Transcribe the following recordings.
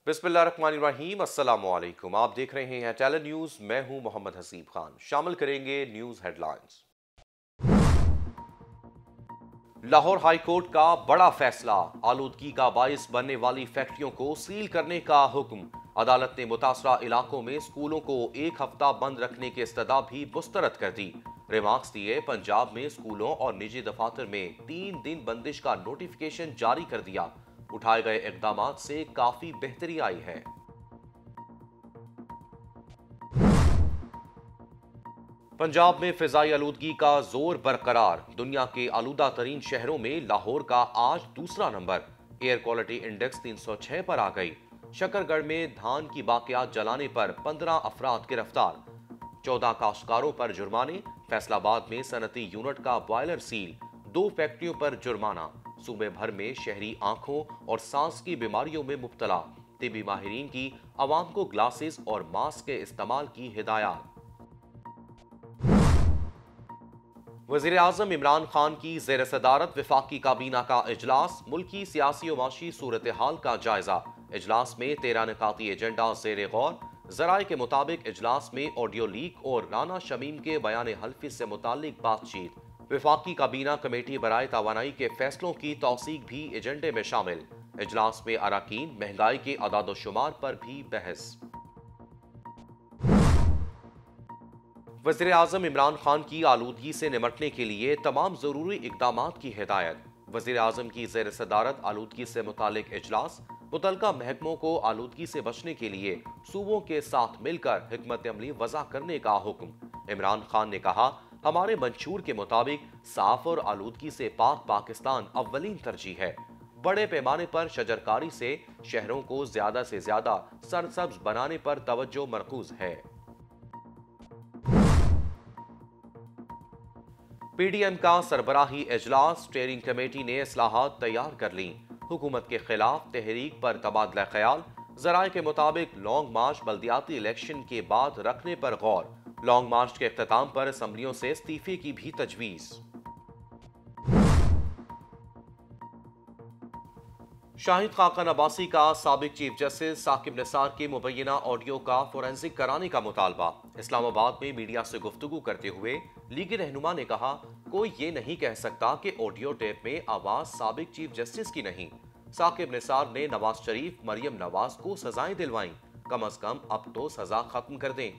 बिस्मिल्लाहिर्रहमानिर्रहीम, अस्सलामु अलैकुम। आप देख रहे हैं टेली न्यूज़। मैं हूं मोहम्मद हसीब खान। शामिल करेंगे news headlines. Lahore high court का बड़ा फैसला, आलूदगी का बाइस बनने वाली फैक्ट्रियों को सील करने का हुक्म। अदालत ने मुतासरा इलाकों में स्कूलों को एक हफ्ता बंद रखने की इस्तदा भी मुस्तरद कर दी। रिमार्क्स दिए, पंजाब में स्कूलों और निजी दफातर में 3 दिन बंदिश का नोटिफिकेशन जारी कर दिया। उठाए गए इकदामात से काफी बेहतरी आई है। पंजाब में फिजाई आलूदगी का जोर बरकरार, दुनिया के आलूदा तरीन शहरों में लाहौर का आज दूसरा नंबर। एयर क्वालिटी इंडेक्स 306 पर आ गई। शकरगढ़ में धान की बाकियात जलाने पर 15 अफराद गिरफ्तार। 14 काश्तकारों पर जुर्माने। फैसलाबाद में सनती यूनिट का बॉयलर सील, 2 फैक्ट्रियों पर जुर्माना। सूबे भर में शहरी आंखों और सांस की बीमारियों में मुब्तला। तिबी माहिरीन की आवाम को ग्लासेस और मास्क के इस्तेमाल की हिदायत। वज़ीर आज़म इमरान खान की ज़ेर सदारत वफाकी काबीना का इजलास, मुल्की सियासी और माशी सूरत हाल का जायजा। इजलास में 13 निकाती एजेंडा ज़ेर गौर। ज़राए के मुताबिक इजलास में ऑडियो लीक और राना शमीम के बयान हल्फी से मुतालिक बातचीत। वफाकी काबीना कमेटी बराए तवानाई के फैसलों की तौसीक भी एजेंडे में शामिल। इजलास में अरकान महंगाई के अदाद-ओ-शुमार पर भी बहस। वज़ीर आज़म इमरान खान की आलूदगी से निमटने के लिए तमाम ज़रूरी इक़दामात की हिदायत। वज़ीर आज़म की ज़ेर सदारत आलूदगी से मुतालिक इजलास, मुतल्लिका महकमों को आलूदगी से बचने के लिए सूबों के साथ मिलकर हिकमत अमली वज़ा करने का हुक्म। इमरान खान ने कहा, हमारे मंशूर के मुताबिक साफ और आलूदगी से पाक पाकिस्तान अव्वलीन तरजीह है। बड़े पैमाने पर शजरकारी से शहरों को ज्यादा से ज्यादा सरसब्ज बनाने पर तवज्जो मरकूज है। पीडीएम का सरबराही इजलास, स्टीयरिंग कमेटी ने इस्लाहात तैयार कर ली। हुकूमत के खिलाफ तहरीक पर तबादला ख्याल। जराए के मुताबिक लॉन्ग मार्च बल्दियाती इलेक्शन के बाद रखने पर गौर। लॉन्ग मार्च के इख्तिताम पर असम्बलियों से इस्तीफे की भी तजवीज। शाहिद खाकन अब्बासी का साबिक चीफ जस्टिस साकिब निसार के मुबैना ऑडियो का फोरेंसिक कराने का मुतालबा। इस्लामाबाद में मीडिया से गुफ्तगू करते हुए लीगी रहनुमा ने कहा, कोई ये नहीं कह सकता कि ऑडियो टेप में आवाज साबिक चीफ जस्टिस की नहीं। साकिब निसार ने नवाज शरीफ, मरियम नवाज को सजाएं दिलवाई, कम अज कम अब तो सजा खत्म कर दें।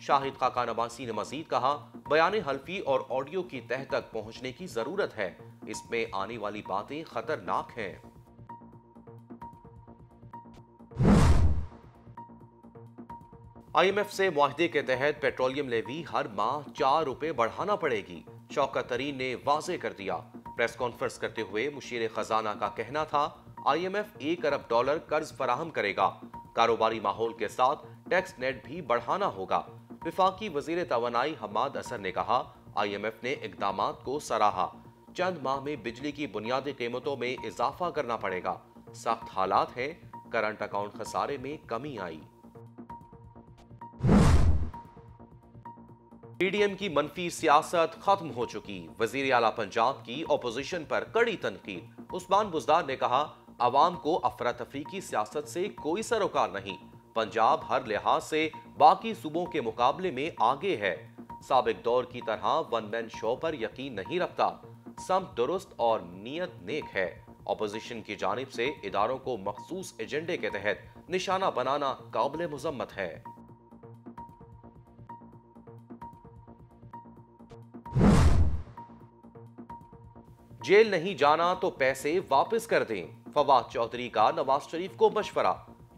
शाहिद खाकन अब्बासी ने मजीद कहा, बयान हल्फी और ऑडियो की तह तक पहुंचने की जरूरत है। इसमें आने वाली बातें खतरनाक हैं। IMF से मुआहदे के तहत पेट्रोलियम लेवी हर माह 4 रुपए बढ़ाना पड़ेगी। शौकत तरीन ने वाजे कर दिया। प्रेस कॉन्फ्रेंस करते हुए मुशीर खजाना का कहना था, IMF $1 अरब कर्ज फराहम करेगा। कारोबारी माहौल के साथ टैक्स नेट भी बढ़ाना होगा। विफाकी वजीर तवानाई हम्माद असर ने कहा, IMF ने इकदामात को सराहा। चंद माह में बिजली की बुनियादी कीमतों में इजाफा करना पड़ेगा। सख्त हालात हैं, करंट अकाउंट खसारे में कमी आई। पीडीएम की मनफी सियासत खत्म हो चुकी। वजीर आला पंजाब की अपोजिशन पर कड़ी तनकीद। उस्मान बुज़दार ने कहा, अवाम को अफरा तफरी की सियासत से कोई सरोकार नहीं। पंजाब हर लिहाज से बाकी सूबों के मुकाबले में आगे है। साबिक दौर की तरह वन मैन शो पर यकीन नहीं रखता। सब दुरुस्त और नीयत नेक है। अपोजिशन की जानिब से इदारों को मखसूस एजेंडे के तहत निशाना बनाना काबिल मुजम्मत है। जेल नहीं जाना तो पैसे वापस कर दें, फवाद चौधरी का नवाज शरीफ को मशवरा।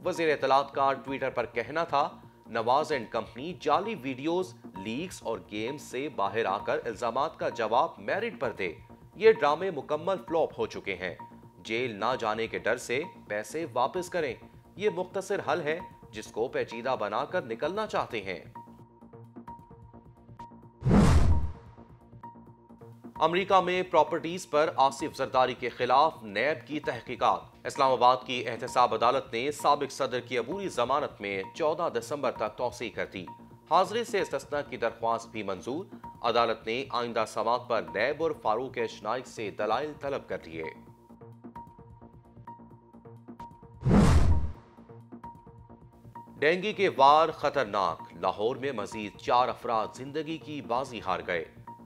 वजीर इत्तलात का ट्विटर पर कहना था, नवाज एंड कंपनी जाली वीडियोस, लीक्स और गेम्स से बाहर आकर इल्जामात का जवाब मेरिट पर दे। ये ड्रामे मुकम्मल फ्लॉप हो चुके हैं। जेल ना जाने के डर से पैसे वापस करें। ये मुख्तसर हल है जिसको पेचीदा बनाकर निकलना चाहते हैं। अमेरिका में प्रॉपर्टीज पर आसिफ जरदारी के खिलाफ नैब की तहकीकात। इस्लामाबाद की एहतसाब अदालत ने साबिक सदर की अबूरी जमानत में 14 दिसंबर तक तौसीह कर दी। हाजिरी से इस्तिस्ना की दरख्वास्त भी मंजूर। अदालत ने आइंदा समात पर नैब और फारूक एच नाइक से दलाइल तलब कर दिए। डेंगू के वार खतरनाक, लाहौर में मजीद 4 अफराद जिंदगी की बाजी हार गए।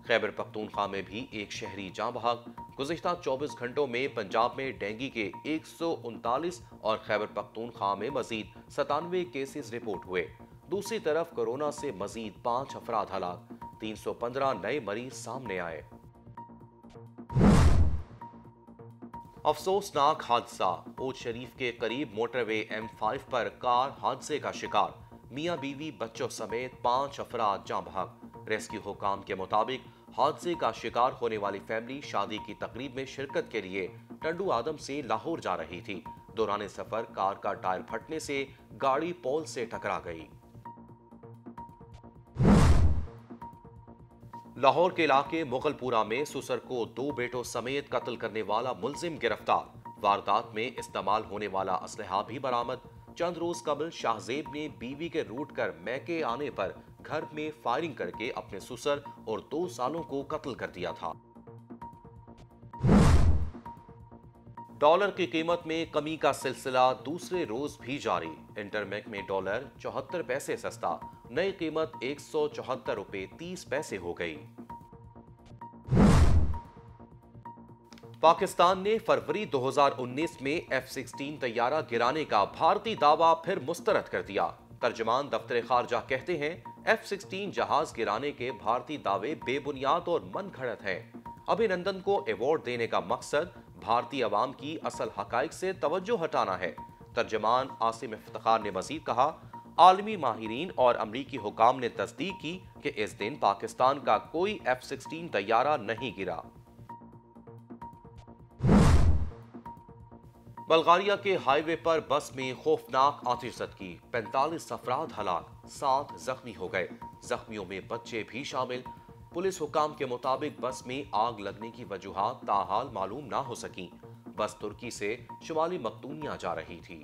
खैबर पख्तूनख्वा में भी एक शहरी जाँ बहक। गुज़िश्ता 24 घंटों में पंजाब में डेंगू के 139 और खैबर पख्तूनख्वा में मजीद 97 केसेस रिपोर्ट हुए। दूसरी तरफ कोरोना से मजीद 5 अफराद हलाक, 315 नए मरीज सामने आए। अफसोसनाक हादसा, ओद शरीफ के करीब मोटरवे M5 पर कार हादसे का शिकार। मियां बीवी बच्चों समेत 5 अफराद जाँ बहक। रेस्क्यू हुकाम के मुताबिक हादसे का शिकार होने वाली फैमिली शादी की तकरीब में शिरकत के लिए टंडू आदम से लाहौर जा रही थी। दौरान सफर कार का टायर फटने से गाड़ी पोल से टकरा गई। लाहौर के इलाके मुगलपुरा में सुसर को 2 बेटों समेत कत्ल करने वाला मुलजिम गिरफ्तार। वारदात में इस्तेमाल होने वाला असलहा भी बरामद। चंद रोज कबल शाहजेब ने बीवी के रूट कर मैके आने पर घर में फायरिंग करके अपने सुसर और 2 सालों को कत्ल कर दिया था। डॉलर की कीमत में कमी का सिलसिला दूसरे रोज भी जारी। इंटरमेक में डॉलर 74 पैसे सस्ता, नई कीमत 174 रुपए 30 पैसे हो गई। पाकिस्तान ने फरवरी 2019 में F-16 तैयारा गिराने का भारतीय दावा फिर मुस्तरद कर दिया। तर्जमान दफ्तर खारजा कहते हैं F-16 जहाज गिराने के भारतीय दावे बेबुनियाद और मनगढ़ंत हैं। अभिनंदन को अवार्ड देने का मकसद भारतीय अवाम की असल हकाइक से तवज्जो हटाना है। तर्जमान आसिम इफ्तिखार ने मजीद कहा, आलमी माहिरीन और अमरीकी हुकाम ने तस्दीक की कि इस दिन पाकिस्तान का कोई F-16 तैयारा नहीं गिरा। बल्गारिया के हाईवे पर बस में खौफनाक आतिशज़दगी, 45 अफराद हलाक, 7 जख्मी हो गए। जख्मियों में बच्चे भी शामिल। पुलिस हुकाम के मुताबिक बस में आग लगने की वजूहात ताहाल मालूम ना हो सकी। बस तुर्की से शुमाली मकदूनिया जा रही थी।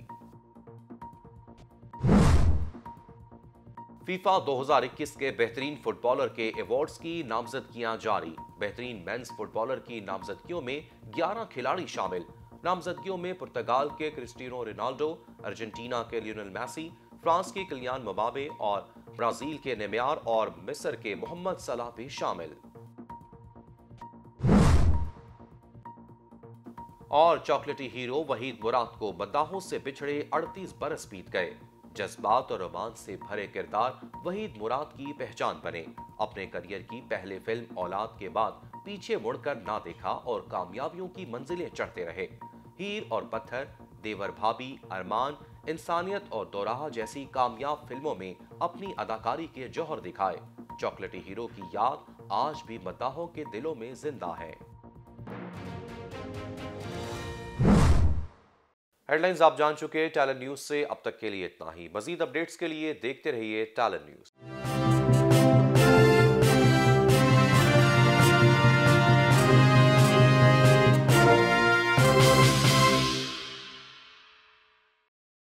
फीफा 2021 के बेहतरीन फुटबॉलर के अवार्ड्स की नामजदगियां जारी। बेहतरीन मेंस फुटबॉलर की नामजदगियों में 11 खिलाड़ी शामिल। नामजदगियों में पुर्तगाल के क्रिस्टियानो रोनाल्डो, अर्जेंटीना के लियोनेल मेसी, फ्रांस के किलियान मबापे और ब्राजील के नेमार और मिस्र के मोहम्मद सलाह भी शामिल। और चॉकलेटी हीरो वहीद मुराद को मद्दाहों से बिछड़े 38 बरस बीत गए। जज्बात और रोमांस से भरे किरदार वहीद मुराद की पहचान बने। अपने करियर की पहले फिल्म औलाद के बाद पीछे मुड़कर ना देखा और कामयाबियों की मंजिलें चढ़ते रहे। हीर और पत्थर, देवर भाभी, अरमान, इंसानियत और दोराहा जैसी कामयाब फिल्मों में अपनी अदाकारी के जौहर दिखाए। चॉकलेटी हीरो की याद आज भी मद्दाहों के दिलों में जिंदा है। हेडलाइंस आप जान चुके। टैलेंट न्यूज से अब तक के लिए इतना ही। मजीद अपडेट्स के लिए देखते रहिए टैलेंट न्यूज।